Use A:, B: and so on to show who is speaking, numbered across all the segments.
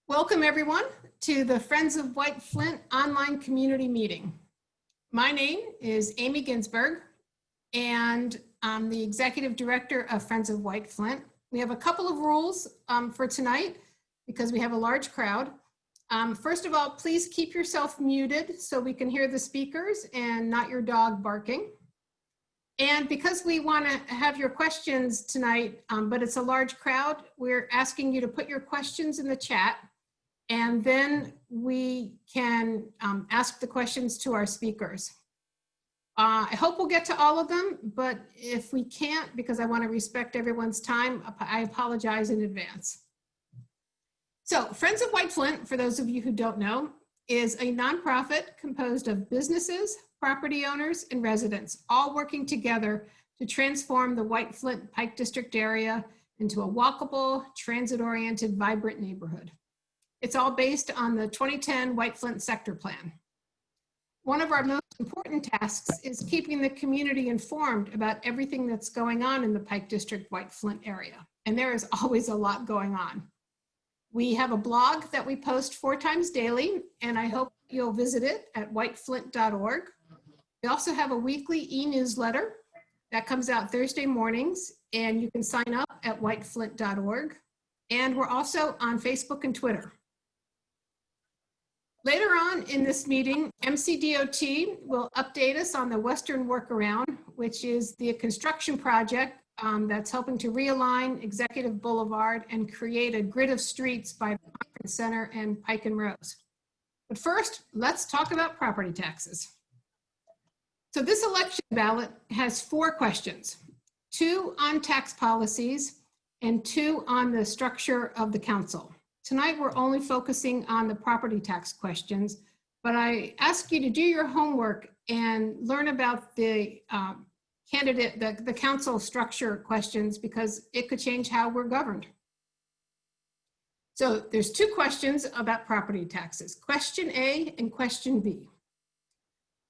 A: Welcome everyone to the Friends of White Flint online community meeting. My name is Amy Ginsberg and I'm the Executive Director of Friends of White Flint. We have a couple of rules for tonight because we have a large crowd. First of all, please keep yourself muted so we can hear the speakers and not your dog barking. And because we want to have your questions tonight, but it's a large crowd, we're asking you to put your questions in the chat. And then we can ask the questions to our speakers. I hope we'll get to all of them, but if we can't, because I want to respect everyone's time, I apologize in advance. So Friends of White Flint, for those of you who don't know, is a nonprofit composed of businesses, property owners, and residents, all working together to transform the White Flint Pike District area into a walkable, transit-oriented, vibrant neighborhood. It's all based on the 2010 White Flint Sector Plan. One of our most important tasks is keeping the community informed about everything that's going on in the Pike District White Flint area. And there is always a lot going on. We have a blog that we post 4 times daily, and I hope you'll visit it at whiteflint.org. We also have a weekly e-newsletter that comes out Thursday mornings, and you can sign up at whiteflint.org. And we're also on Facebook and Twitter. Later on in this meeting, MCDOT will update us on the Western Workaround, which is the construction project that's helping to realign Executive Boulevard and create a grid of streets by the Conference Center and Pike and Rose. But first, let's talk about property taxes. So this election ballot has 4 questions, 2 on tax policies and 2 on the structure of the council. Tonight, we're only focusing on the property tax questions, but I ask you to do your homework and learn about the the council structure questions because it could change how we're governed. So there's 2 questions about property taxes, question A and question B.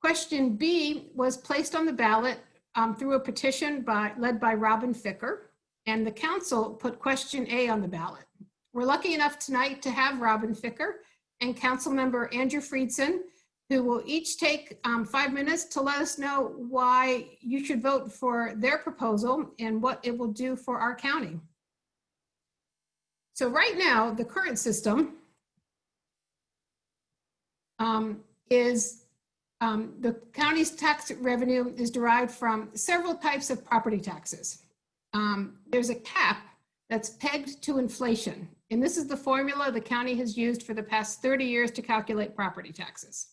A: Question B was placed on the ballot through a petition led by Robin Ficker, and the council put question A on the ballot. We're lucky enough tonight to have Robin Ficker and Councilmember Andrew Friedson, who will each take 5 minutes to let us know why you should vote for their proposal and what it will do for our county. So right now, the current system is the county's tax revenue is derived from several types of property taxes. There's a cap that's pegged to inflation. And this is the formula the county has used for the past 30 years to calculate property taxes.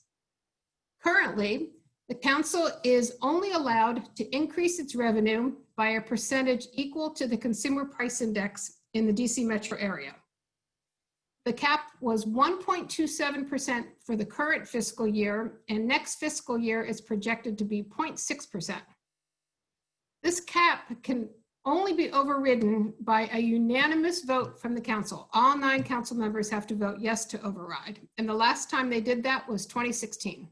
A: Currently, the council is only allowed to increase its revenue by a percentage equal to the consumer price index in the DC metro area. The cap was 1.27% for the current fiscal year, and next fiscal year is projected to be 0.6%. This cap can only be overridden by a unanimous vote from the council. All 9 council members have to vote yes to override. And the last time they did that was 2016.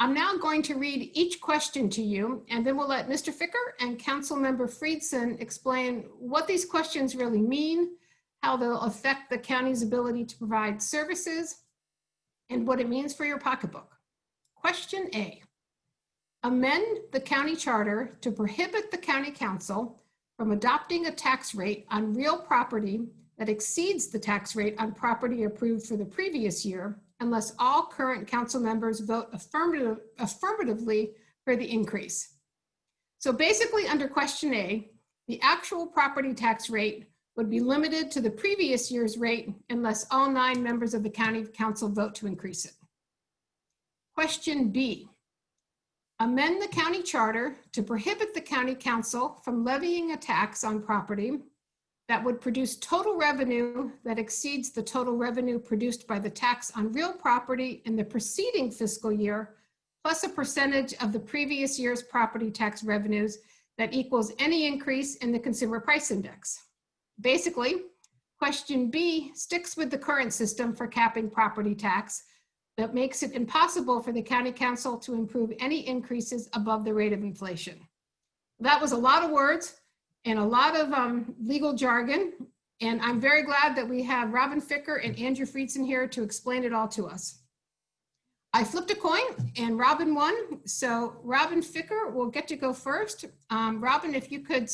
A: I'm now going to read each question to you, and then we'll let Mr. Ficker and Councilmember Friedson explain what these questions really mean, how they'll affect the county's ability to provide services, and what it means for your pocketbook. Question A. Amend the county charter to prohibit the county council from adopting a tax rate on real property that exceeds the tax rate on property approved for the previous year, unless all current council members vote affirmatively for the increase. So basically under question A, the actual property tax rate would be limited to the previous year's rate unless all 9 members of the county council vote to increase it. Question B. Amend the county charter to prohibit the county council from levying a tax on property that would produce total revenue that exceeds the total revenue produced by the tax on real property in the preceding fiscal year, plus a percentage of the previous year's property tax revenues that equals any increase in the consumer price index. Basically, question B sticks with the current system for capping property tax, that makes it impossible for the county council to improve any increases above the rate of inflation. That was a lot of words and a lot of legal jargon, And I'm very glad that we have Robin Ficker and Andrew Friedson here to explain it all to us. I flipped a coin and Robin won. So Robin Ficker will get to go first. Robin, if you could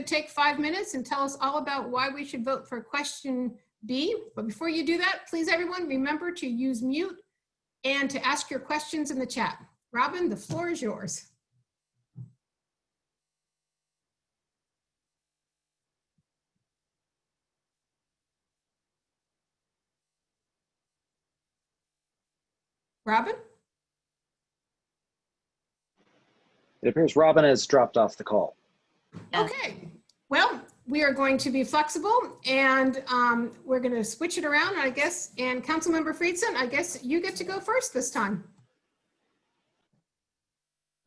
A: take 5 minutes and tell us all about why we should vote for question B. But before you do that, please everyone remember to use mute and to ask your questions in the chat. Robin, the floor is yours. Robin?
B: It appears Robin has dropped off the call.
A: Okay, well, we are going to be flexible and we're going to switch it around, I guess. And Councilmember Friedson, I guess you get to go first this time.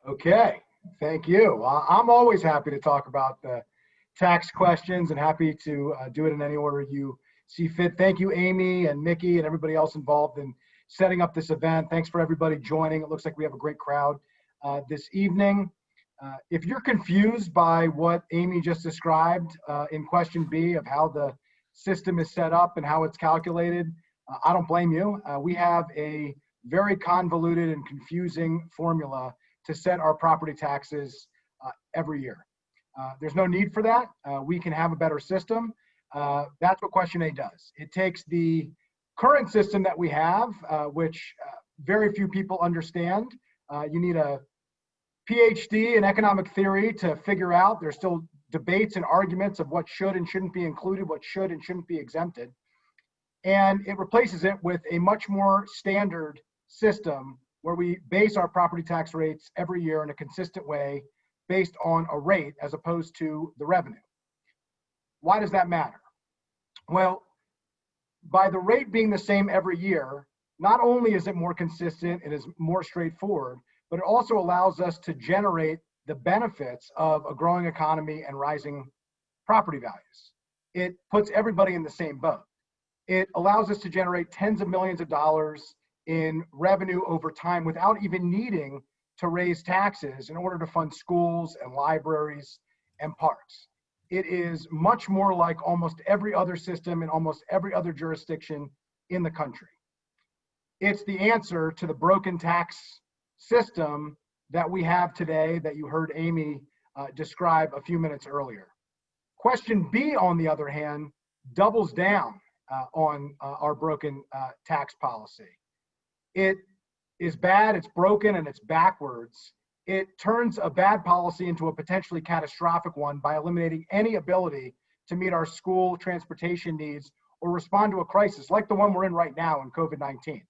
C: Okay, thank you. I'm always happy to talk about the tax questions and happy to do it in any order you see fit. Thank you, Amy and Mickey and everybody else involved in setting up this event. Thanks for everybody joining. It looks like we have a great crowd this evening. If you're confused by what Amy just described in question B of how the system is set up and how it's calculated, I don't blame you. We have a very convoluted and confusing formula to set our property taxes every year. There's no need for that. We can have a better system. That's what question A does. It takes the current system that we have, which very few people understand. You need a PhD in economic theory to figure out. There's still debates and arguments of what should and shouldn't be included, what should and shouldn't be exempted. And it replaces it with a much more standard system where we base our property tax rates every year in a consistent way based on a rate as opposed to the revenue. Why does that matter? Well, by the rate being the same every year, not only is it more consistent, it is more straightforward, but it also allows us to generate the benefits of a growing economy and rising property values. It puts everybody in the same boat. It allows us to generate tens of millions of dollars in revenue over time without even needing to raise taxes in order to fund schools and libraries and parks. It is much more like almost every other system in almost every other jurisdiction in the country. It's the answer to the broken tax system that we have today that you heard Amy describe a few minutes earlier. Question B, on the other hand, doubles down on our broken tax policy. It is bad, it's broken, and it's backwards. It turns a bad policy into a potentially catastrophic one by eliminating any ability to meet our school transportation needs or respond to a crisis like the one we're in right now in COVID-19.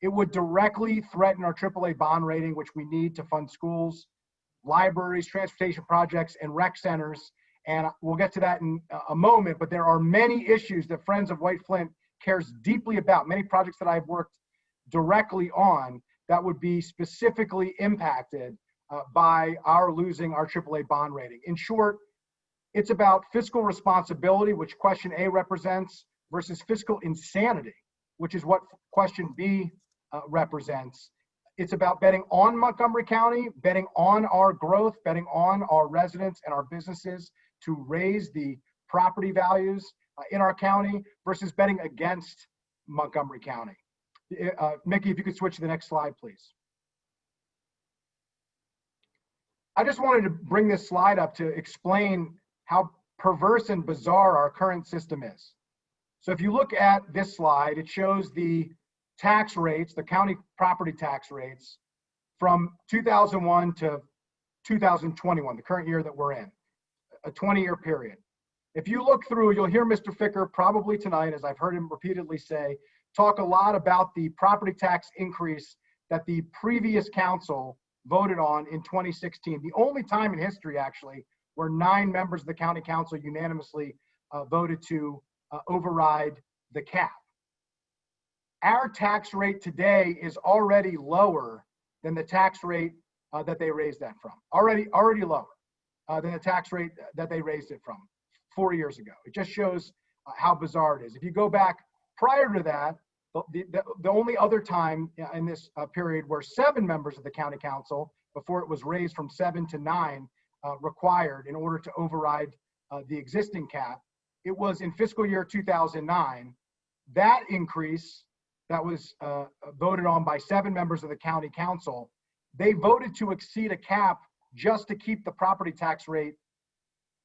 C: It would directly threaten our AAA bond rating, which we need to fund schools, libraries, transportation projects, and rec centers. And we'll get to that in a moment, but there are many issues that Friends of White Flint cares deeply about, many projects that I've worked directly on that would be specifically impacted by our losing our AAA bond rating. In short, it's about fiscal responsibility, which question A represents, versus fiscal insanity, which is what question B represents. It's about betting on Montgomery County, betting on our growth, betting on our residents and our businesses to raise the property values in our county versus betting against Montgomery County. Mickey, if you could switch to the next slide, please. I just wanted to bring this slide up to explain how perverse and bizarre our current system is. So if you look at this slide, it shows the tax rates, the county property tax rates from 2001 to 2021, the current year that we're in, a 20-year period. If you look through, you'll hear Mr. Ficker probably tonight, as I've heard him repeatedly say, talk a lot about the property tax increase that the previous council voted on in 2016. The only time in history, actually, where 9 members of the county council unanimously voted to override the cap. Our tax rate today is already lower than the tax rate that they raised that from. Already lower than the tax rate that they raised it from 4 years ago. It just shows how bizarre it is. If you go back prior to that, the only other time in this period where 7 members of the county council, before it was raised from 7 to 9, required in order to override the existing cap, it was in fiscal year 2009, that increase that was voted on by 7 members of the county council, they voted to exceed a cap just to keep the property tax rate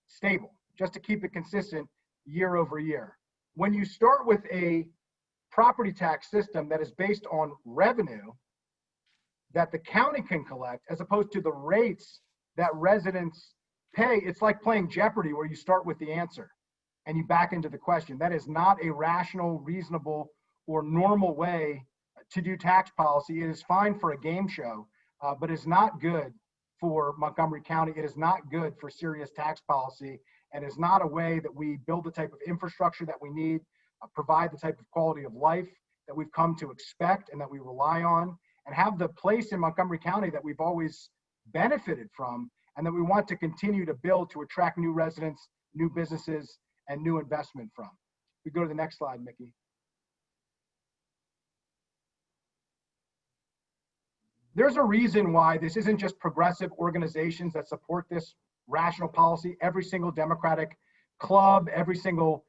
C: stable, just to keep it consistent year over year. When you start with a property tax system that is based on revenue that the county can collect, as opposed to the rates that residents pay, it's like playing Jeopardy, where you start with the answer and you back into the question. That is not a rational, reasonable, or normal way to do tax policy. It is fine for a game show, but it's not good for Montgomery County. It is not good for serious tax policy, and is not a way that we build the type of infrastructure that we need, provide the type of quality of life that we've come to expect and that we rely on, and have the place in Montgomery County that we've always benefited from, and that we want to continue to build to attract new residents, new businesses, and new investment from. We go to the next slide, Mickey. There's a reason why this isn't just progressive organizations that support this rational policy. Every single Democratic club, every single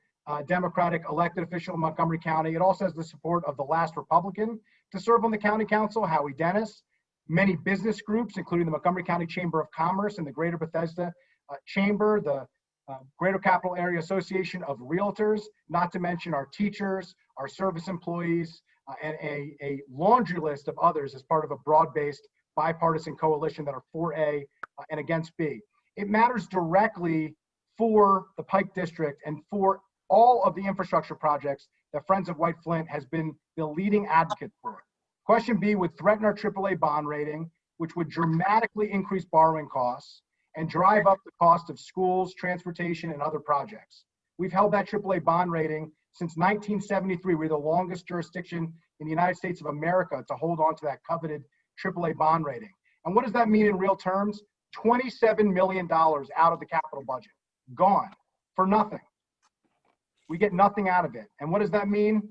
C: Democratic elected official in Montgomery County, it also has the support of the last Republican to serve on the county council, Howie Dennis. Many business groups, including the Montgomery County Chamber of Commerce and the Greater Bethesda Chamber, the Greater Capital Area Association of Realtors, not to mention our teachers, our service employees, and a laundry list of others as part of a broad-based bipartisan coalition that are for A and against B. It matters directly for the Pike District and for all of the infrastructure projects that Friends of White Flint has been the leading advocate for. Question B would threaten our AAA bond rating, which would dramatically increase borrowing costs and drive up the cost of schools, transportation, and other projects. We've held that AAA bond rating since 1973. We're the longest jurisdiction in the United States of America to hold on to that coveted AAA bond rating. And what does that mean in real terms? $27 million out of the capital budget, gone for nothing. We get nothing out of it. And what does that mean?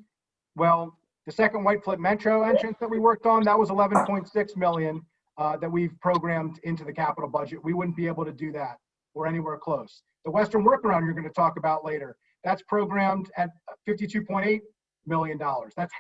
C: Well, the second White Flint Metro entrance that we worked on, that was 11.6 million that we've programmed into the capital budget. We wouldn't be able to do that or anywhere close. The Western Workaround you're going to talk about later, that's programmed at $52.8 million. That's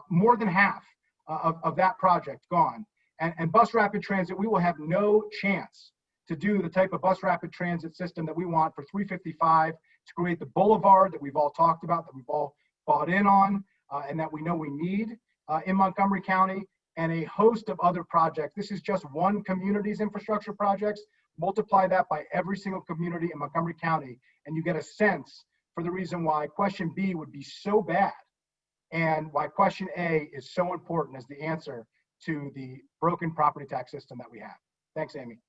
C: more than half of that project gone. And bus rapid transit, we will have no chance to do the type of bus rapid transit system that we want for 355 to create the boulevard that we've all talked about, that we've all bought in on, and that we know we need in Montgomery County, and a host of other projects. This is just one community's infrastructure projects. Multiply that by every single community in Montgomery County, and you get a sense for the reason why question B would be so bad and why question A is so important as the answer to the broken property tax system that we have. Thanks, Amy.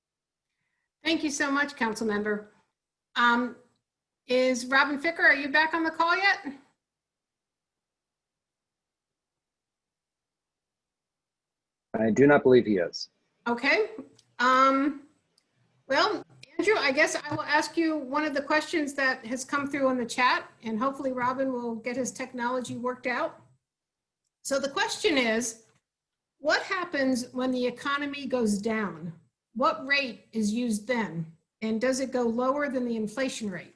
A: Thank you so much, Council Member. Is Robin Ficker, are you back on the call yet?
B: I do not believe he is.
A: Okay. Well, Andrew, I guess I will ask you one of the questions that has come through on the chat, and hopefully Robin will get his technology worked out. So the question is, what happens when the economy goes down? What rate is used then? And does it go lower than the inflation rate?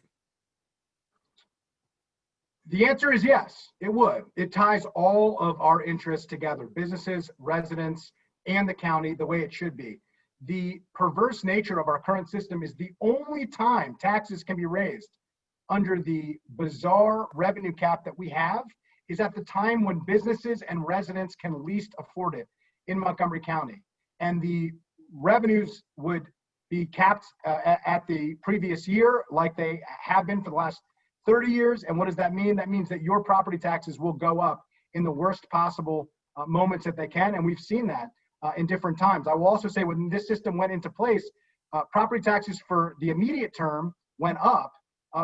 C: The answer is yes, it would. It ties all of our interests together, businesses, residents, and the county, the way it should be. The perverse nature of our current system is the only time taxes can be raised under the bizarre revenue cap that we have is at the time when businesses and residents can least afford it in Montgomery County. And the revenues would be capped at the previous year like they have been for the last 30 years. And what does that mean? That means that your property taxes will go up in the worst possible moments that they can. And we've seen that in different times. I will also say when this system went into place, property taxes for the immediate term went up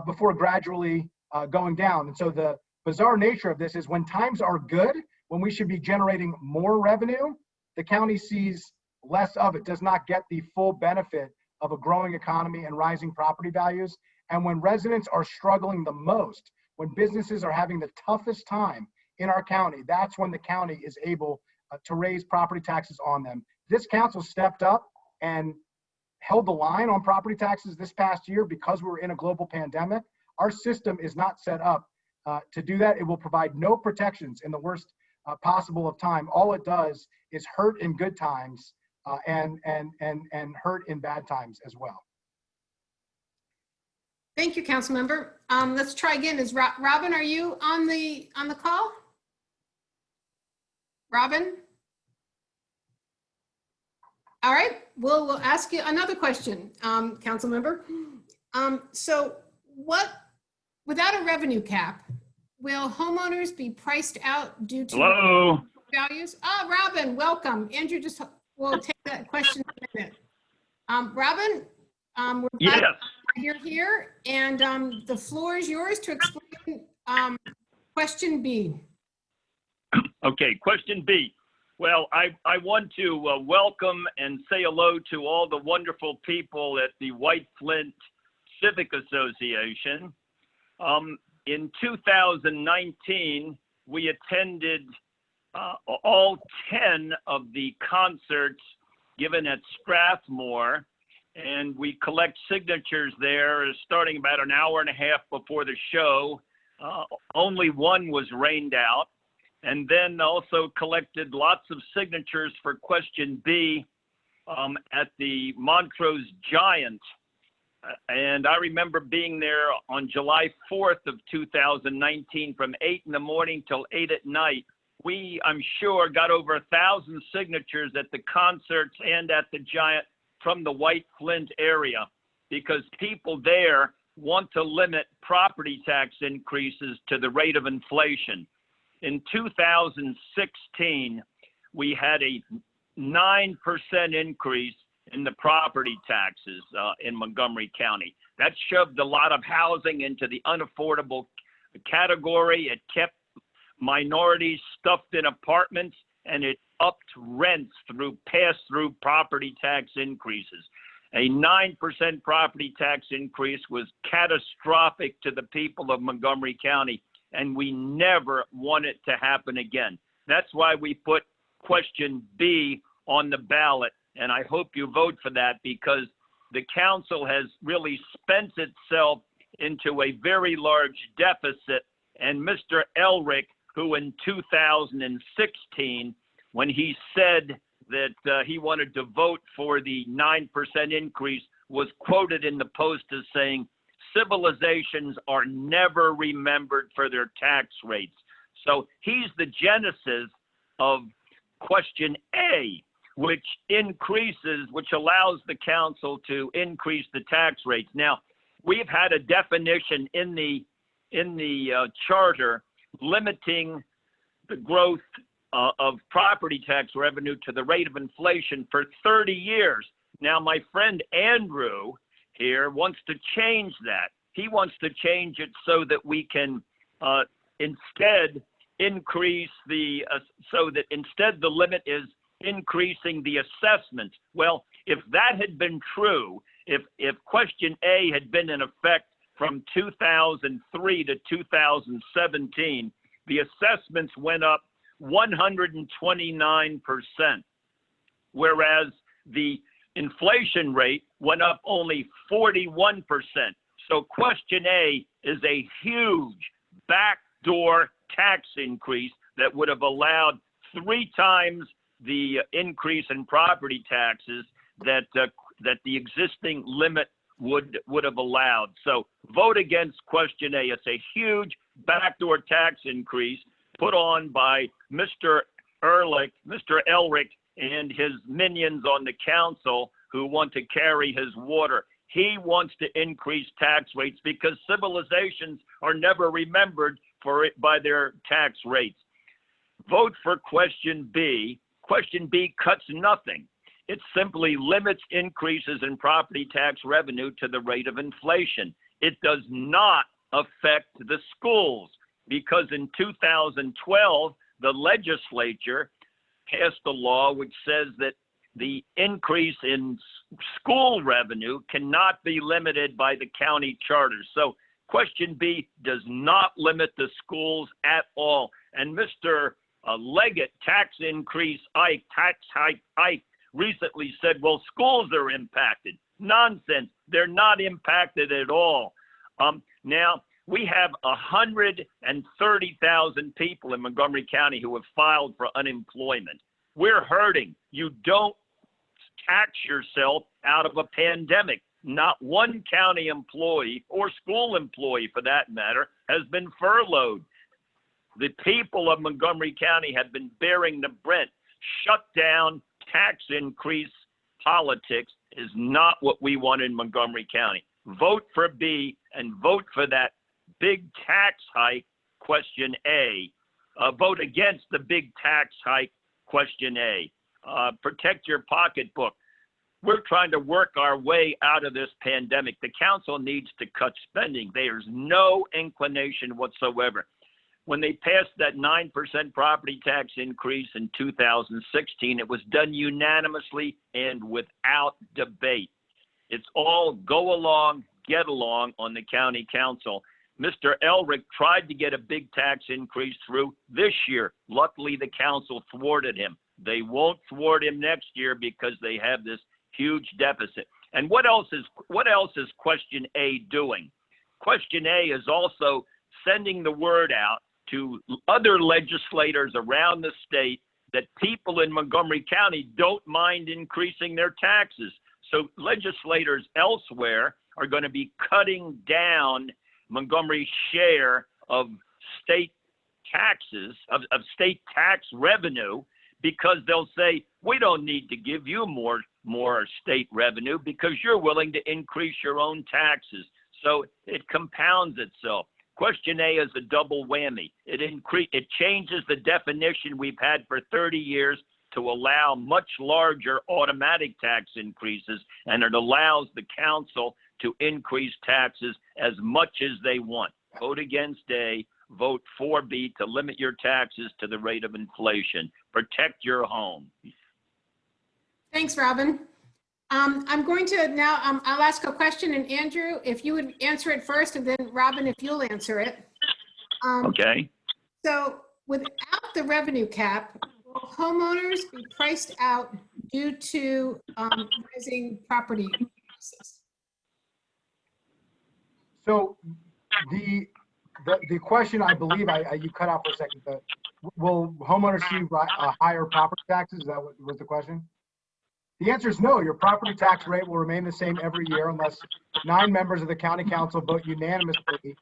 C: before gradually going down. And so the bizarre nature of this is when times are good, when we should be generating more revenue, the county sees less of it, does not get the full benefit of a growing economy and rising property values. And when residents are struggling the most, when businesses are having the toughest time in our county, that's when the county is able to raise property taxes on them. This council stepped up and held the line on property taxes this past year because we were in a global pandemic. Our system is not set up to do that. It will provide no protections in the worst possible of time. All it does is hurt in good times and hurt in bad times as well.
A: Thank you, council member. Let's try again. Is Robin, are you on the call? Robin? All right, we'll ask you another question, council member. So without a revenue cap, will homeowners be priced out due to
D: Hello.
A: values? Oh, Robin, welcome. Andrew just will take that question in a minute. Robin, we're glad
D: Yes.
A: you're here, and the floor is yours to explain question B.
D: Okay, question B. Well, I want to welcome and say hello to all the wonderful people at the White Flint Civic Association. In 2019, we attended all 10 of the concerts given at Strathmore, and we collect signatures there starting about an hour and a half before the show. Only one was rained out. And then also collected lots of signatures for question B at the Montrose Giant. And I remember being there on July 4th of 2019 from 8 in the morning till 8 at night. We, I'm sure, got over 1,000 signatures at the concerts and at the Giant from the White Flint area, because people there want to limit property tax increases to the rate of inflation. In 2016, we had a 9% increase in the property taxes in Montgomery County. That shoved a lot of housing into the unaffordable category. It kept minorities stuffed in apartments, and it upped rents through pass-through property tax increases. A 9% property tax increase was catastrophic to the people of Montgomery County, and we never want it to happen again. That's why we put question B on the ballot, and I hope you vote for that, because the council has really spent itself into a very large deficit. And Mr. Elric, who in 2016, when he said that he wanted to vote for the 9% increase, was quoted in the Post as saying, "Civilizations are never remembered for their tax rates." So he's the genesis of question A, which allows the council to increase the tax rates. Now, we've had a definition in the charter limiting the growth of property tax revenue to the rate of inflation for 30 years. Now, my friend Andrew here wants to change that. He wants to change it so that we can instead increase instead the limit is increasing the assessment. Well, if that had been true, if question A had been in effect from 2003 to 2017, the assessments went up 129%, whereas the inflation rate went up only 41%. So question A is a huge backdoor tax increase that would have allowed 3 times the increase in property taxes that the existing limit would have allowed. So vote against question A. It's a huge backdoor tax increase put on by Mr. Elric and his minions on the council who want to carry his water. He wants to increase tax rates because civilizations are never remembered for it by their tax rates. Vote for question B. Question B cuts nothing. It simply limits increases in property tax revenue to the rate of inflation. It does not affect the schools, because in 2012, the legislature passed a law which says that the increase in school revenue cannot be limited by the county charters. So question B does not limit the schools at all. And Mr. Leggett, tax hike Ike, recently said, well, schools are impacted. Nonsense. They're not impacted at all. Now, we have 130,000 people in Montgomery County who have filed for unemployment. We're hurting. You don't tax yourself out of a pandemic. Not one county employee or school employee, for that matter, has been furloughed. The people of Montgomery County have been bearing the brunt. Shut down, tax increase politics is not what we want in Montgomery County. Vote for B and vote for that big tax hike, question A. Vote against the big tax hike, question A. Protect your pocketbook. We're trying to work our way out of this pandemic. The council needs to cut spending. There's no inclination whatsoever. When they passed that 9% property tax increase in 2016, it was done unanimously and without debate. It's all go along, get along on the county council. Mr. Elrick tried to get a big tax increase through this year. Luckily, the council thwarted him. They won't thwart him next year because they have this huge deficit. And what else is question A doing? Question A is also sending the word out to other legislators around the state that people in Montgomery County don't mind increasing their taxes. So legislators elsewhere are going to be cutting down Montgomery's share of state taxes, of state tax revenue, because they'll say, we don't need to give you more state revenue because you're willing to increase your own taxes. So it compounds itself. Question A is a double whammy. It changes the definition we've had for 30 years to allow much larger automatic tax increases, and it allows the council to increase taxes as much as they want. Vote against A, vote for B to limit your taxes to the rate of inflation. Protect your home.
A: Thanks, Robin. I'm going to now, I'll ask a question, and Andrew, if you would answer it first, and then Robin, if you'll answer it.
D: Okay.
A: So without the revenue cap, will homeowners be priced out due to rising property prices?
C: So the question, I believe, you cut out for a second, but will homeowners see higher property taxes? Is that what was the question? The answer is no. Your property tax rate will remain the same every year unless 9 members of the county council vote unanimously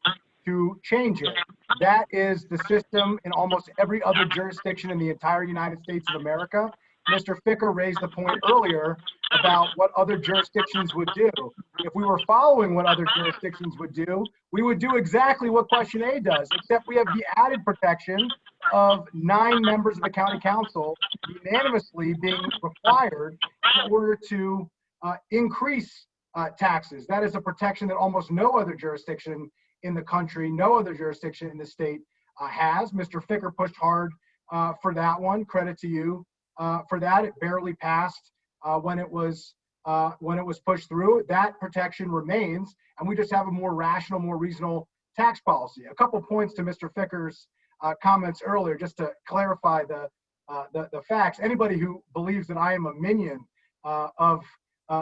C: to change it. That is the system in almost every other jurisdiction in the entire United States of America. Mr. Ficker raised the point earlier about what other jurisdictions would do. If we were following what other jurisdictions would do, we would do exactly what question A does, except we have the added protection of 9 members of the county council unanimously being required in order to increase taxes. That is a protection that almost no other jurisdiction in the country, no other jurisdiction in the state has. Mr. Ficker pushed hard for that one. Credit to you for that. It barely passed when it was pushed through. That protection remains, and we just have a more rational, more reasonable tax policy. A couple points to Mr. Ficker's comments earlier, just to clarify the facts. Anybody who believes that I am a minion of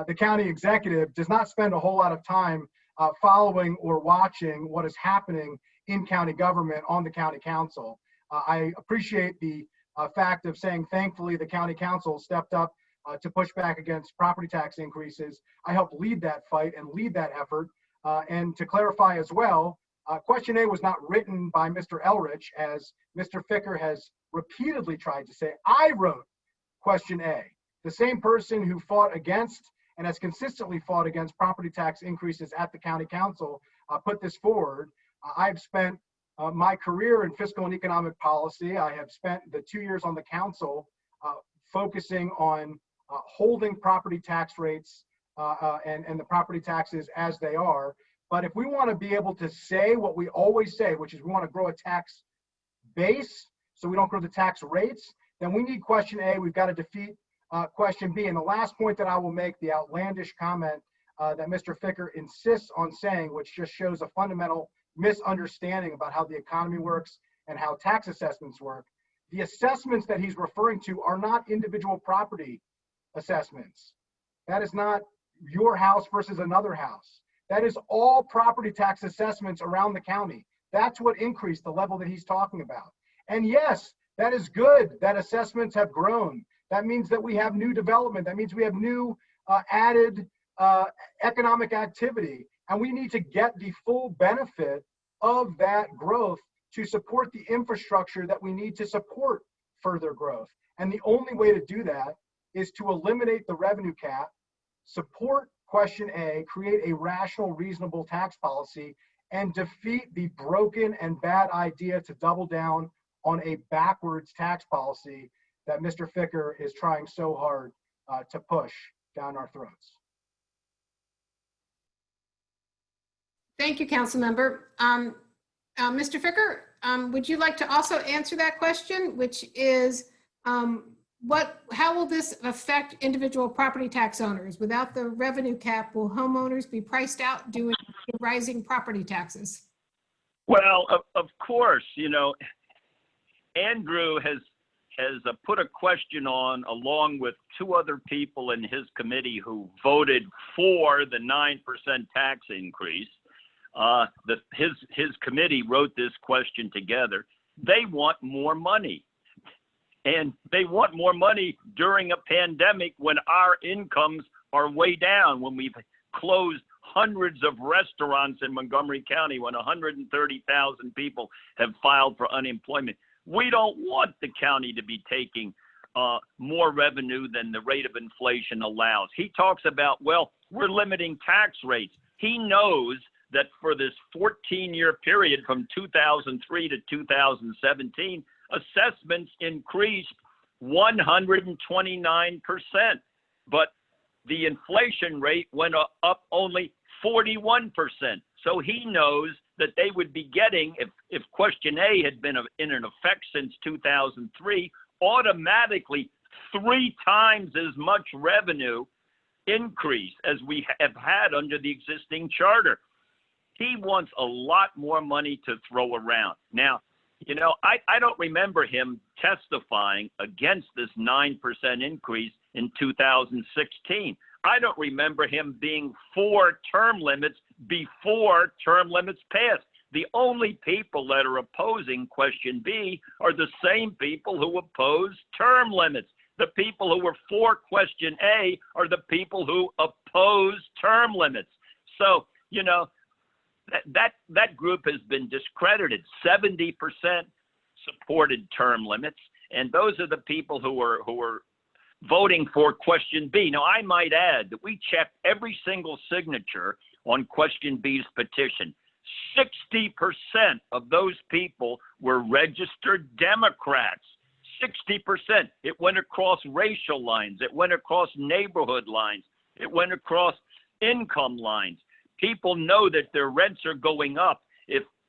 C: the county executive does not spend a whole lot of time following or watching what is happening in county government on the county council. I appreciate the fact of saying, thankfully, the county council stepped up to push back against property tax increases. I helped lead that fight and lead that effort. And to clarify as well, question A was not written by Mr. Elrich, as Mr. Ficker has repeatedly tried to say. I wrote question A. The same person who fought against and has consistently fought against property tax increases at the county council put this forward. I've spent my career in fiscal and economic policy. I have spent the 2 years on the council focusing on holding property tax rates and the property taxes as they are. But if we want to be able to say what we always say, which is we want to grow a tax base so we don't grow the tax rates, then we need question A. We've got to defeat question B. And the last point that I will make, the outlandish comment that Mr. Ficker insists on saying, which just shows a fundamental misunderstanding about how the economy works and how tax assessments work. The assessments that he's referring to are not individual property assessments. That is not your house versus another house. That is all property tax assessments around the county. That's what increased the level that he's talking about. And yes, that is good that assessments have grown. That means that we have new development. That means we have new added economic activity. And we need to get the full benefit of that growth to support the infrastructure that we need to support further growth. And the only way to do that is to eliminate the revenue cap, support question A, create a rational, reasonable tax policy, and defeat the broken and bad idea to double down on a backwards tax policy that Mr. Ficker is trying so hard to push down our throats.
A: Thank you, Council Member. Mr. Ficker, would you like to also answer that question, which is how will this affect individual property tax owners? Without the revenue cap, will homeowners be priced out due to rising property taxes?
D: Well, of course, Andrew has put a question on, along with two other people in his committee who voted for the 9% tax increase. His committee wrote this question together. They want more money. And they want more money during a pandemic when our incomes are way down, when we've closed hundreds of restaurants in Montgomery County, when 130,000 people have filed for unemployment. We don't want the county to be taking more revenue than the rate of inflation allows. He talks about, well, we're limiting tax rates. He knows that for this 14-year period from 2003 to 2017, assessments increased 129%, but the inflation rate went up only 41%. So he knows that they would be getting, if question A had been in effect since 2003, automatically 3 times as much revenue increase as we have had under the existing charter. He wants a lot more money to throw around. Now, I don't remember him testifying against this 9% increase in 2016. I don't remember him being for term limits before term limits passed. The only people that are opposing question B are the same people who oppose term limits. The people who were for question A are the people who oppose term limits. So, that group has been discredited. 70% supported term limits, and those are the people who are voting for question B. Now, I might add that we checked every single signature on question B's petition. 60% of those people were registered Democrats. 60%. It went across racial lines. It went across neighborhood lines. It went across income lines. People know that their rents are going up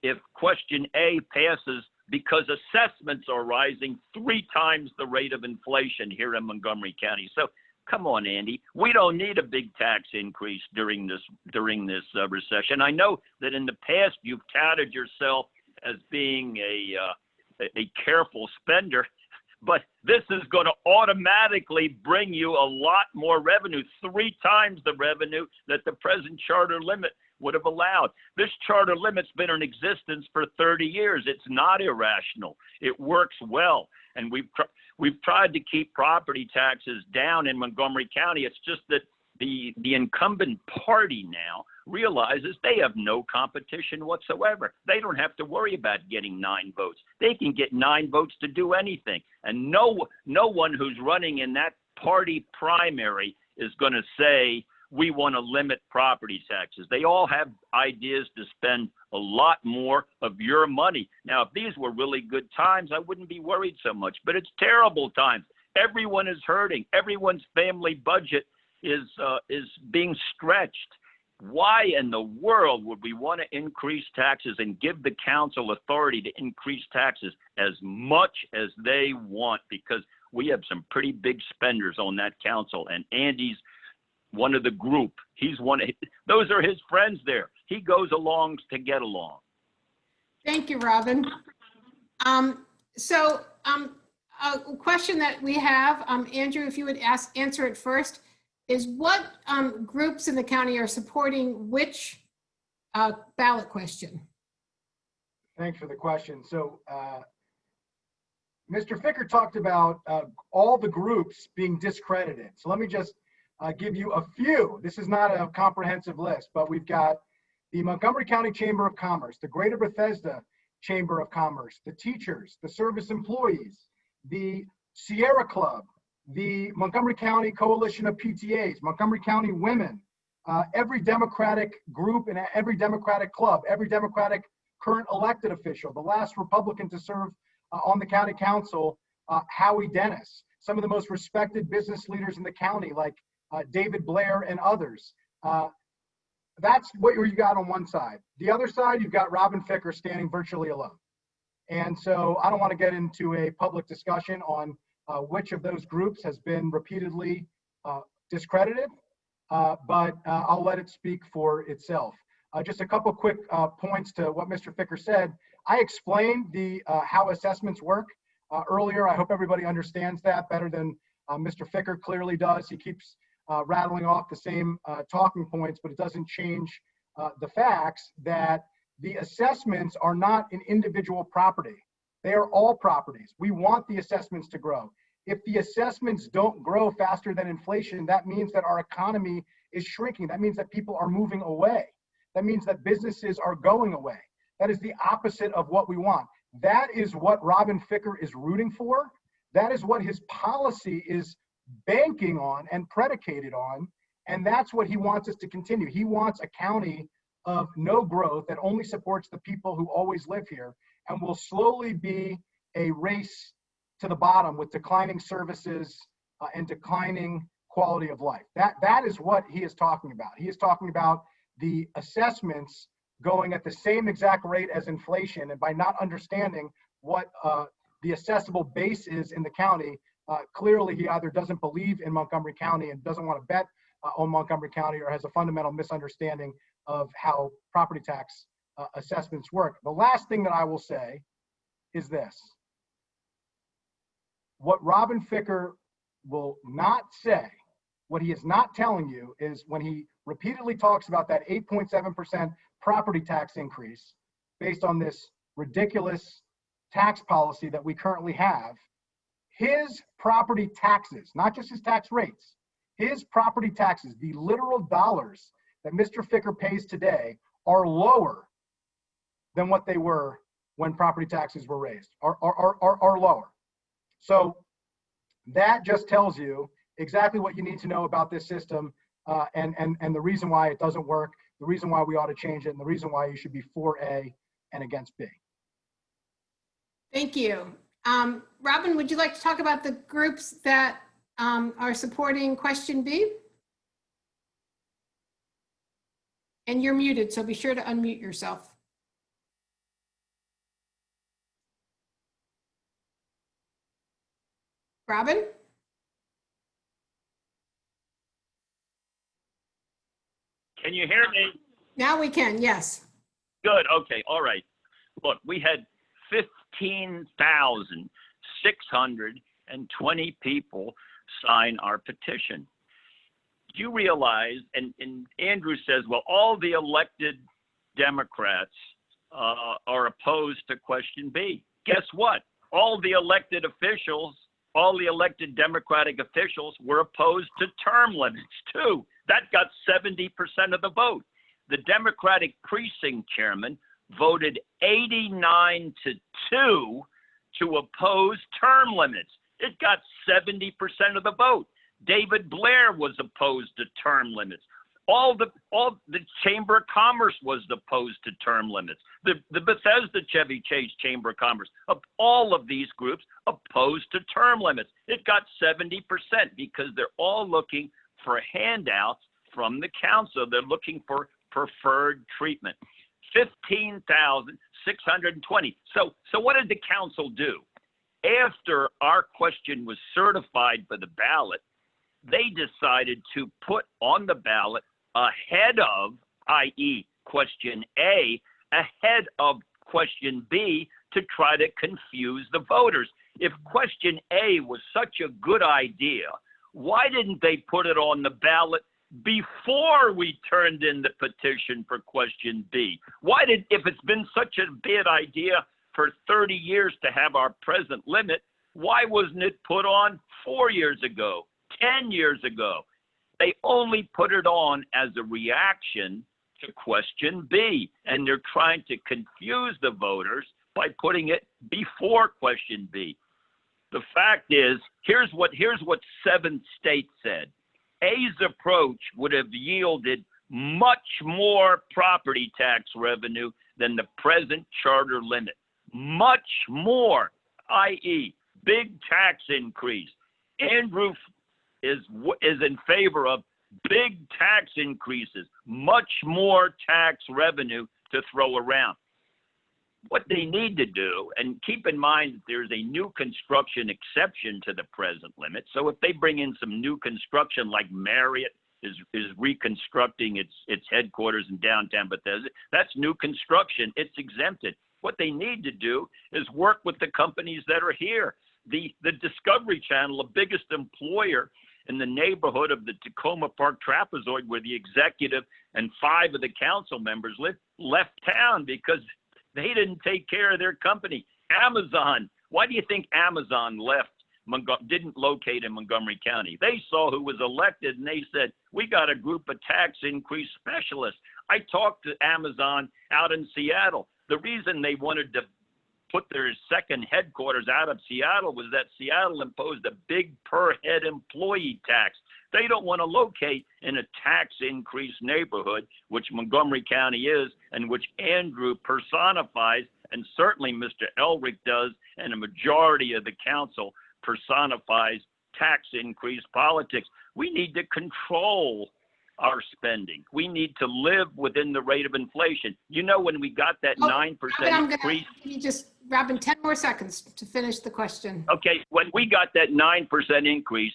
D: if question A passes, because assessments are rising 3 times the rate of inflation here in Montgomery County. So come on, Andy, we don't need a big tax increase during this recession. I know that in the past you've touted yourself as being a careful spender, but this is going to automatically bring you a lot more revenue, 3 times the revenue that the present charter limit would have allowed. This charter limit's been in existence for 30 years. It's not irrational. It works well. And we've tried to keep property taxes down in Montgomery County. It's just that the incumbent party now realizes they have no competition whatsoever. They don't have to worry about getting 9 votes. They can get 9 votes to do anything. And no one who's running in that party primary is going to say, we want to limit property taxes. They all have ideas to spend a lot more of your money. Now, if these were really good times, I wouldn't be worried so much, but it's terrible times. Everyone is hurting. Everyone's family budget is being stretched. Why in the world would we want to increase taxes and give the council authority to increase taxes as much as they want? Because we have some pretty big spenders on that council, and Andy's one of the group. Those are his friends there. He goes along to get along.
A: Thank you, Robin. So a question that we have, Andrew, if you would answer it first, is what groups in the county are supporting which ballot question.
C: Thanks for the question. So Mr. Ficker talked about all the groups being discredited. So let me just give you a few. This is not a comprehensive list, but we've got the Montgomery County Chamber of Commerce, the Greater Bethesda Chamber of Commerce, the teachers, the service employees, the Sierra Club, the Montgomery County Coalition of PTAs, Montgomery County Women, every Democratic group and every Democratic club, every Democratic current elected official, the last Republican to serve on the county council, Howie Dennis, some of the most respected business leaders in the county, like David Blair and others. That's what you got on one side. The other side, you've got Robin Ficker standing virtually alone. And so I don't want to get into a public discussion on which of those groups has been repeatedly discredited, but I'll let it speak for itself. Just a couple quick points to what Mr. Ficker said. I explained the how assessments work earlier. I hope everybody understands that better than Mr. Ficker clearly does. He keeps rattling off the same talking points, but it doesn't change the facts that the assessments are not an individual property. They are all properties. We want the assessments to grow. If the assessments don't grow faster than inflation, that means that our economy is shrinking. That means that people are moving away. That means that businesses are going away. That is the opposite of what we want. That is what Robin Ficker is rooting for. That is what his policy is banking on and predicated on. And that's what he wants us to continue. He wants a county of no growth that only supports the people who always live here, and will slowly be a race to the bottom with declining services and declining quality of life. That is what he is talking about. He is talking about the assessments going at the same exact rate as inflation, and by not understanding what the assessable base is in the county, clearly he either doesn't believe in Montgomery County and doesn't want to bet on Montgomery County, or has a fundamental misunderstanding of how property tax assessments work. The last thing that I will say is this. What Robin Ficker will not say, what he is not telling you, is when he repeatedly talks about that 8.7% property tax increase based on this ridiculous tax policy that we currently have, his property taxes, not just his tax rates, his property taxes, the literal dollars that Mr. Ficker pays today, are lower than what they were when property taxes were raised, are lower. So that just tells you exactly what you need to know about this system, and the reason why it doesn't work, the reason why we ought to change it, and the reason why you should be for A and against B.
A: Thank you. Robin, would you like to talk about the groups that are supporting question B? And you're muted, so be sure to unmute yourself. Robin?
D: Can you hear me?
A: Now we can, yes.
D: Good. Okay. All right. Look, we had 15,620 people sign our petition. Do you realize, and Andrew says, well, all the elected Democrats are opposed to question B. Guess what? All the elected officials, all the elected Democratic officials were opposed to term limits too. That got 70% of the vote. The Democratic precinct chairman voted 89-2 to oppose term limits. It got 70% of the vote. David Blair was opposed to term limits. All the Chamber of Commerce was opposed to term limits. The Bethesda Chevy Chase Chamber of Commerce, all of these groups opposed to term limits. It got 70% because they're all looking for handouts from the council. They're looking for preferred treatment. 15,620. So what did the council do? After our question was certified for the ballot, they decided to put on the ballot ahead of, i.e. question A, ahead of question B, to try to confuse the voters. If question A was such a good idea, why didn't they put it on the ballot before we turned in the petition for question B? If it's been such a bad idea for 30 years to have our present limit, why wasn't it put on 4 years ago, 10 years ago? They only put it on as a reaction to question B, and they're trying to confuse the voters by putting it before question B. The fact is, here's what 7 states said. A's approach would have yielded much more property tax revenue than the present charter limit. Much more, i.e., big tax increase. Andrew is in favor of big tax increases, much more tax revenue to throw around. What they need to do, and keep in mind that there's a new construction exception to the present limit. So if they bring in some new construction, like Marriott is reconstructing its headquarters in downtown Bethesda, that's new construction. It's exempted. What they need to do is work with the companies that are here. The Discovery Channel, the biggest employer in the neighborhood of the Tacoma Park Trapezoid, where the executive and 5 of the council members live, left town because they didn't take care of their company. Amazon, why do you think Amazon didn't locate in Montgomery County? They saw who was elected and they said, we got a group of tax increase specialists. I talked to Amazon out in Seattle. The reason they wanted to put their second headquarters out of Seattle was that Seattle imposed a big per head employee tax. They don't want to locate in a tax increase neighborhood, which Montgomery County is, and which Andrew personifies, and certainly Mr. Elric does, and a majority of the council personifies tax increase politics. We need to control our spending. We need to live within the rate of inflation. You know, when we got that 9% increase.
A: Can you just, Robin, 10 more seconds to finish the question.
D: Okay, when we got that 9% increase,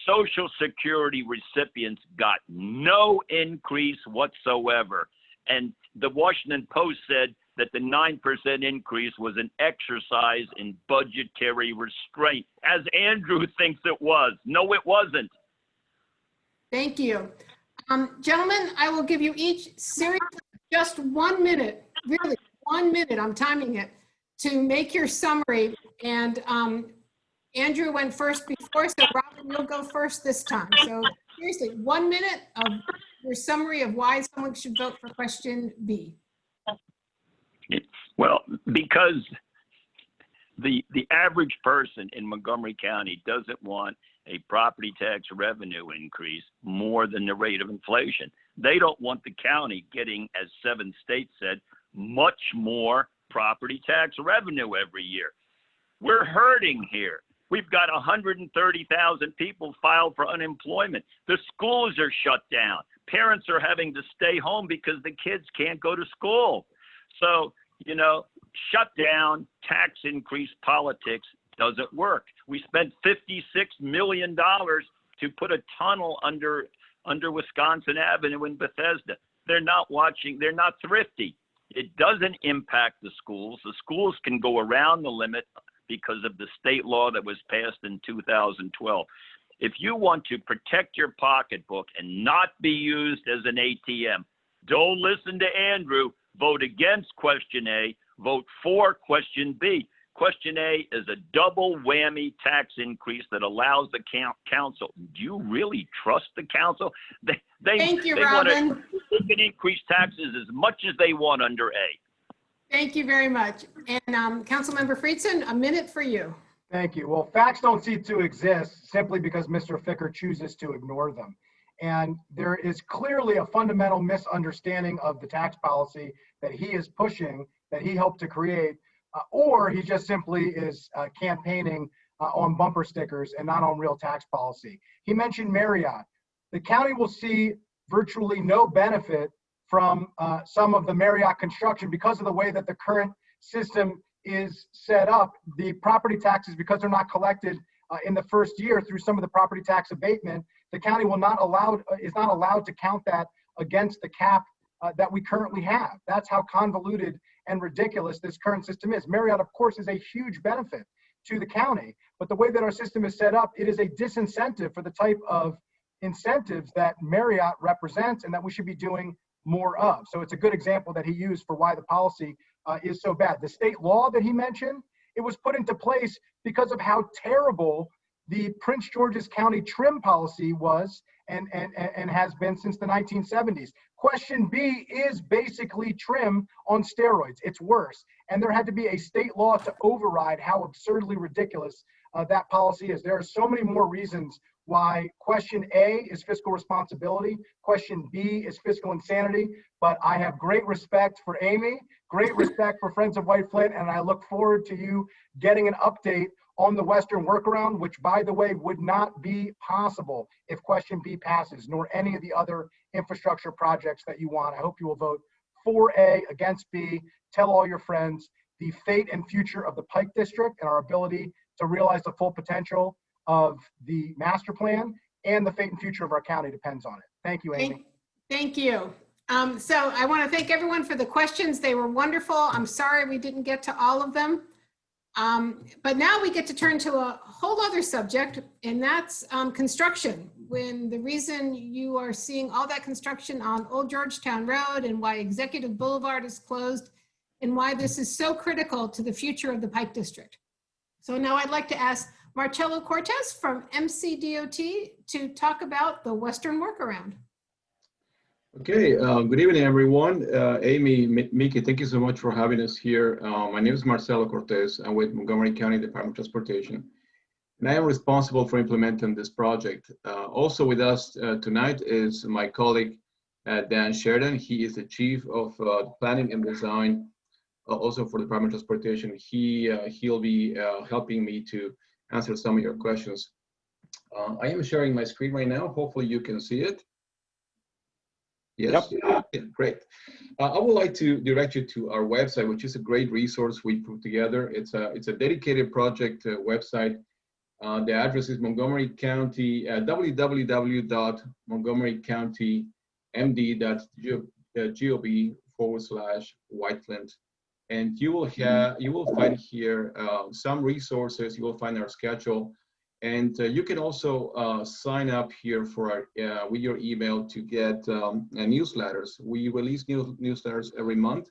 D: Social Security recipients got no increase whatsoever. And the Washington Post said that the 9% increase was an exercise in budgetary restraint, as Andrew thinks it was. No, it wasn't.
A: Thank you. Gentlemen, I will give you each seriously just 1 minute, really 1 minute, I'm timing it, to make your summary. And Andrew went first before, so Robin, you'll go first this time. So seriously, 1 minute of your summary of why someone should vote for question B.
D: Well, because the average person in Montgomery County doesn't want a property tax revenue increase more than the rate of inflation. They don't want the county getting, as 7 states said, much more property tax revenue every year. We're hurting here. We've got 130,000 people filed for unemployment. The schools are shut down. Parents are having to stay home because the kids can't go to school. So, you know, shut down, tax increase politics doesn't work. We spent $56 million to put a tunnel under Wisconsin Avenue in Bethesda. They're not watching, they're not thrifty. It doesn't impact the schools. The schools can go around the limit because of the state law that was passed in 2012. If you want to protect your pocketbook and not be used as an ATM, don't listen to Andrew. Vote against question A, vote for question B. Question A is a double whammy tax increase that allows the council. Do you really trust the council?
A: Thank you,
D: they
A: Robin.
D: They can increase taxes as much as they want under A.
A: Thank you very much. And Councilmember Friedson, a minute for you.
C: Thank you. Well, facts don't seem to exist simply because Mr. Ficker chooses to ignore them. And there is clearly a fundamental misunderstanding of the tax policy that he is pushing, that he helped to create, or he just simply is campaigning on bumper stickers and not on real tax policy. He mentioned Marriott. The county will see virtually no benefit from some of the Marriott construction because of the way that the current system is set up. The property taxes, because they're not collected in the first year through some of the property tax abatement, the county will not is not allowed to count that against the cap that we currently have. That's how convoluted and ridiculous this current system is. Marriott, of course, is a huge benefit to the county, but the way that our system is set up, it is a disincentive for the type of incentives that Marriott represents and that we should be doing more of. So it's a good example that he used for why the policy is so bad. The state law that he mentioned, it was put into place because of how terrible the Prince George's County trim policy was and has been since the 1970s. Question B is basically trim on steroids. It's worse. And there had to be a state law to override how absurdly ridiculous that policy is. There are so many more reasons why question A is fiscal responsibility, question B is fiscal insanity, but I have great respect for Amy, great respect for Friends of White Flint, and I look forward to you getting an update on the Western workaround, which, by the way, would not be possible if question B passes, nor any of the other infrastructure projects that you want. I hope you will vote for A, against B. Tell all your friends the fate and future of the Pike District and our ability to realize the full potential of the master plan and the fate and future of our county depends on it. Thank you, Amy.
A: Thank you. So I want to thank everyone for the questions. They were wonderful. I'm sorry we didn't get to all of them. But now we get to turn to a whole other subject, and that's construction. When the reason you are seeing all that construction on Old Georgetown Road and why Executive Boulevard is closed and why this is so critical to the future of the Pike District. So now I'd like to ask Marcello Cortez from MCDOT to talk about the Western workaround.
E: Okay, good evening, everyone. Amy, Mickey, thank you so much for having us here. My name is Marcelo Cortez. I'm with Montgomery County Department of Transportation, and I am responsible for implementing this project. Also with us tonight is my colleague, Dan Sheridan. He is the Chief of Planning and Design, also for the Department of Transportation. He'll be helping me to answer some of your questions. I am sharing my screen right now. Hopefully you can see it. Yes, yep. Yeah, great. I would like to direct you to our website, which is a great resource we put together. It's a dedicated project website. The address is Montgomery County, www.montgomerycounty.md.gov/White Flint. And you will find here some resources. You will find our schedule. And you can also sign up here for with your email to get newsletters. We release newsletters every month.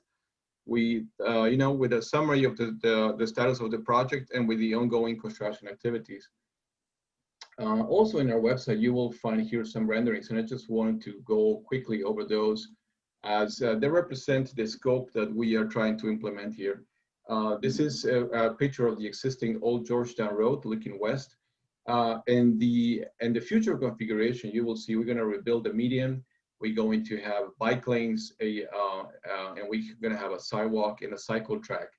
E: We, with a summary of the status of the project and with the ongoing construction activities. Also in our website, you will find here some renderings, and I just wanted to go quickly over those as they represent the scope that we are trying to implement here. This is a picture of the existing Old Georgetown Road looking west. And the future configuration, you will see we're going to rebuild the median. We're going to have bike lanes, and we're going to have a sidewalk and a cycle track.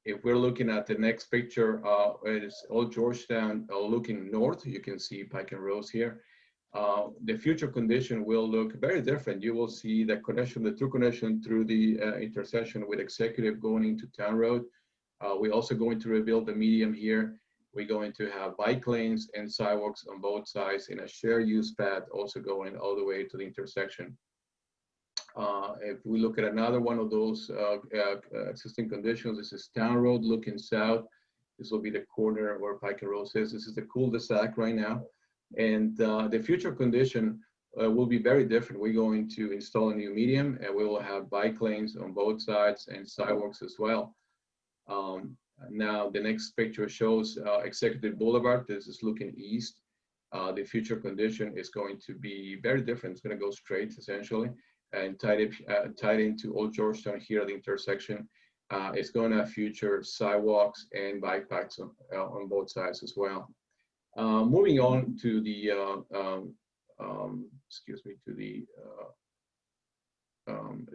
E: If we're looking at the next picture, it is Old Georgetown looking north. You can see Pike and Rose here. The future condition will look very different. You will see the connection, the true connection through the intersection with Executive going into Town Road. We're also going to rebuild the median here. We're going to have bike lanes and sidewalks on both sides in a shared use path, also going all the way to the intersection. If we look at another one of those existing conditions, this is Town Road looking south. This will be the corner where Pike and Rose is. This is the cul-de-sac right now. And the future condition will be very different. We're going to install a new median, and we will have bike lanes on both sides and sidewalks as well. Now the next picture shows Executive Boulevard. This is looking east. The future condition is going to be very different. It's going to go straight essentially and tied into Old Georgetown here at the intersection. It's going to feature sidewalks and bike paths on both sides as well. Moving on to the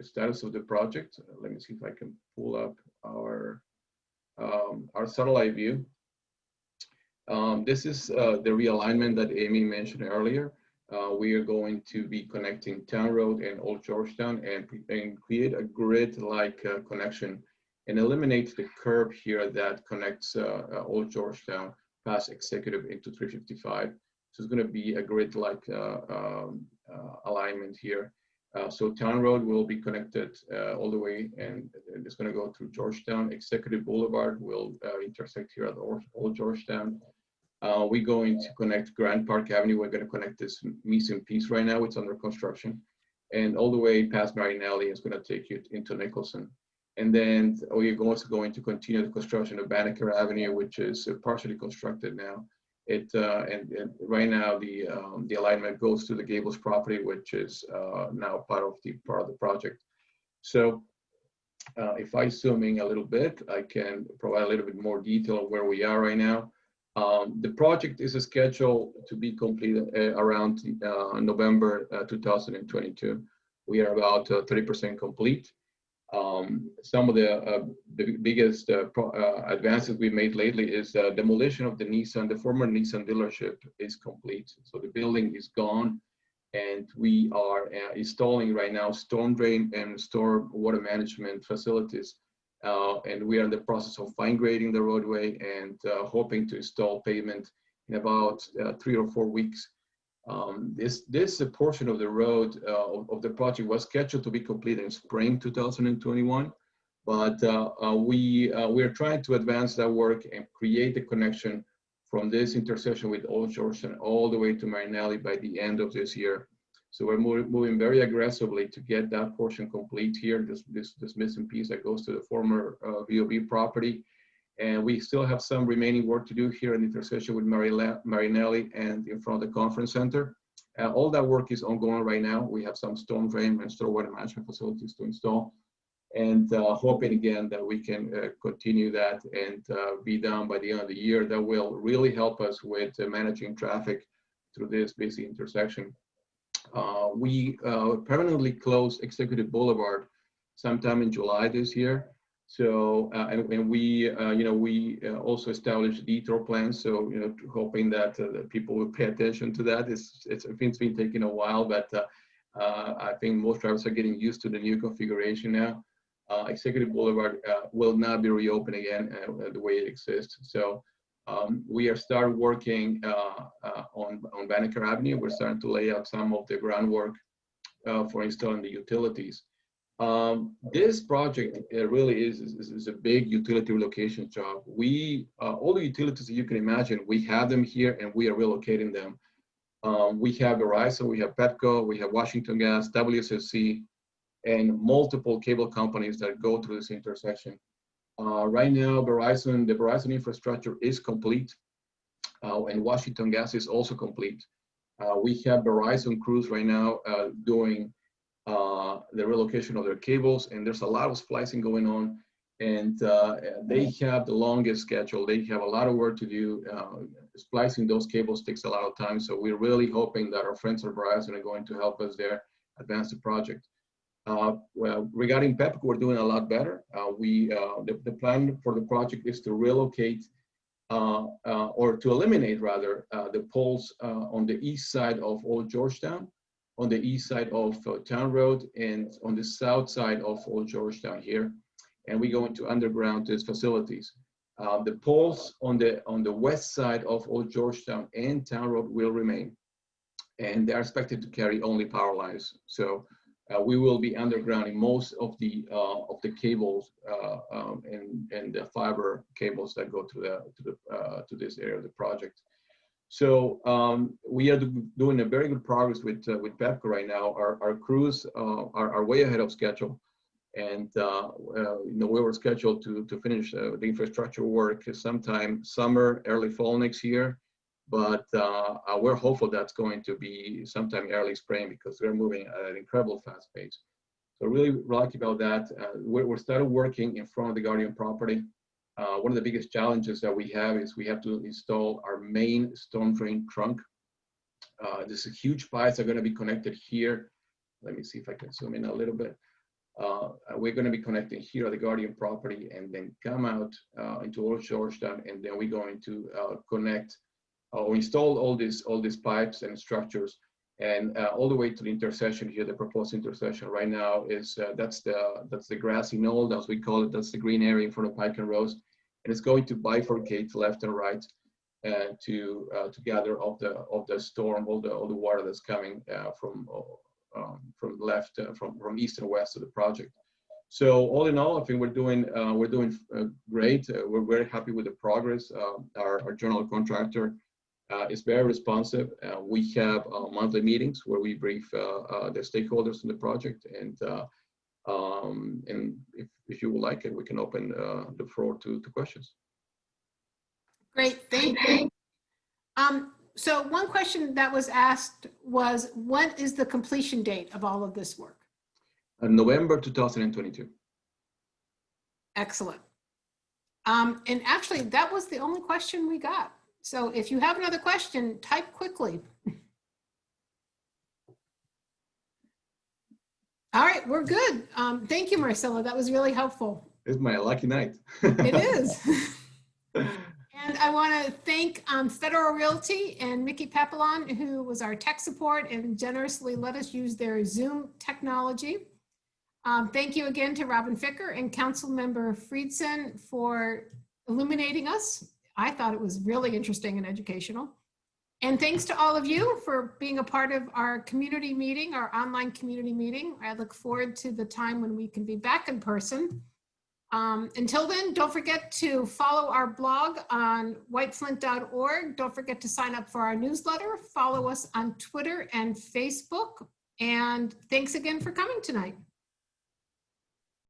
E: status of the project. Let me see if I can pull up our satellite view. This is the realignment that Amy mentioned earlier. We are going to be connecting Town Road and Old Georgetown and create a grid-like connection and eliminate the curb here that connects Old Georgetown past Executive into 355. So it's going to be a grid-like alignment here. So Town Road will be connected all the way, and it's going to go through Georgetown. Executive Boulevard will intersect here at Old Georgetown. We're going to connect Grand Park Avenue. We're going to connect this missing piece right now. It's under construction. And all the way past Marinelli is going to take you into Nicholson. And then we're also going to continue the construction of Banneker Avenue, which is partially constructed now. And right now the alignment goes to the Gables property, which is now part of the project. So if I zoom in a little bit, I can provide a little bit more detail of where we are right now. The project is scheduled to be completed around November 2022. We are about 30% complete. Some of the biggest advances we've made lately is demolition of the former Nissan dealership is complete. So the building is gone, and we are installing right now storm drain and storm water management facilities. And we are in the process of fine grading the roadway and hoping to install pavement in about 3 or 4 weeks. This portion of the road of the project was scheduled to be completed in spring 2021, but we are trying to advance that work and create the connection from this intersection with Old Georgetown all the way to Marinelli by the end of this year. So we're moving very aggressively to get that portion complete here, this missing piece that goes to the former VOB property. And we still have some remaining work to do here in the intersection with Marinelli and in front of the conference center. All that work is ongoing right now. We have some storm drain and stormwater management facilities to install, and hoping again that we can continue that and be done by the end of the year. That will really help us with managing traffic through this busy intersection. We permanently closed Executive Boulevard sometime in July this year. So, and we, we also established detour plans. So, hoping that the people will pay attention to that. It's been taking a while, but I think most drivers are getting used to the new configuration now. Executive Boulevard will not be reopened again the way it exists. So, we are starting working on Banneker Avenue. We're starting to lay out some of the groundwork for installing the utilities. This project really is a big utility relocation job. We all the utilities that you can imagine, we have them here and we are relocating them. We have Verizon, we have Petco, we have Washington Gas, WSFC, and multiple cable companies that go through this intersection. Right now, the Verizon infrastructure is complete, and Washington Gas is also complete. We have Verizon crews right now doing the relocation of their cables, and there's a lot of splicing going on, and they have the longest schedule. They have a lot of work to do. Splicing those cables takes a lot of time, so we're really hoping that our friends at Verizon are going to help us there advance the project. Well, regarding PEPCO, we're doing a lot better. The plan for the project is to relocate or to eliminate rather the poles on the east side of Old Georgetown, on the east side of Town Road, and on the south side of Old Georgetown here. And we go into underground these facilities. The poles on the west side of Old Georgetown and Town Road will remain, and they're expected to carry only power lines. So we will be undergrounding most of the cables and the fiber cables that go to this area of the project. So we are doing a very good progress with PEPCO right now. Our crews are way ahead of schedule, and we were scheduled to finish the infrastructure work sometime summer, early fall next year. But we're hopeful that's going to be sometime early spring because we're moving at an incredible fast pace. So really lucky about that. We're started working in front of the Guardian property. One of the biggest challenges that we have is we have to install our main storm drain trunk. This is huge pipes are going to be connected here. Let me see if I can zoom in a little bit. We're going to be connecting here at the Guardian property and then come out into Old Georgetown, and then we're going to connect or install all these pipes and structures, and all the way to the intersection here. The proposed intersection right now is that's the grassy knoll, as we call it. That's the green area in front of Pike and Rose, and it's going to bifurcate left and right to gather all the storm, all the water that's coming from left from east and west of the project. So all in all, I think we're doing great. We're very happy with the progress. Our general contractor is very responsive. We have monthly meetings where we brief the stakeholders in the project, and if you would like it, we can open the floor to questions.
A: Great, thank you. So one question that was asked was, what is the completion date of all of this work?
E: November 2022.
A: Excellent. And actually, that was the only question we got. So if you have another question, type quickly. All right, we're good. Thank you, Marcella. That was really helpful.
E: It's my lucky night.
A: It is. And I want to thank Federal Realty and Mickey Papillon, who was our tech support and generously let us use their Zoom technology. Thank you again to Robin Ficker and Councilmember Friedson for illuminating us. I thought it was really interesting and educational. And thanks to all of you for being a part of our community meeting, our online community meeting. I look forward to the time when we can be back in person. Until then, don't forget to follow our blog on whiteflint.org. Don't forget to sign up for our newsletter. Follow us on Twitter and Facebook. And thanks again for coming tonight.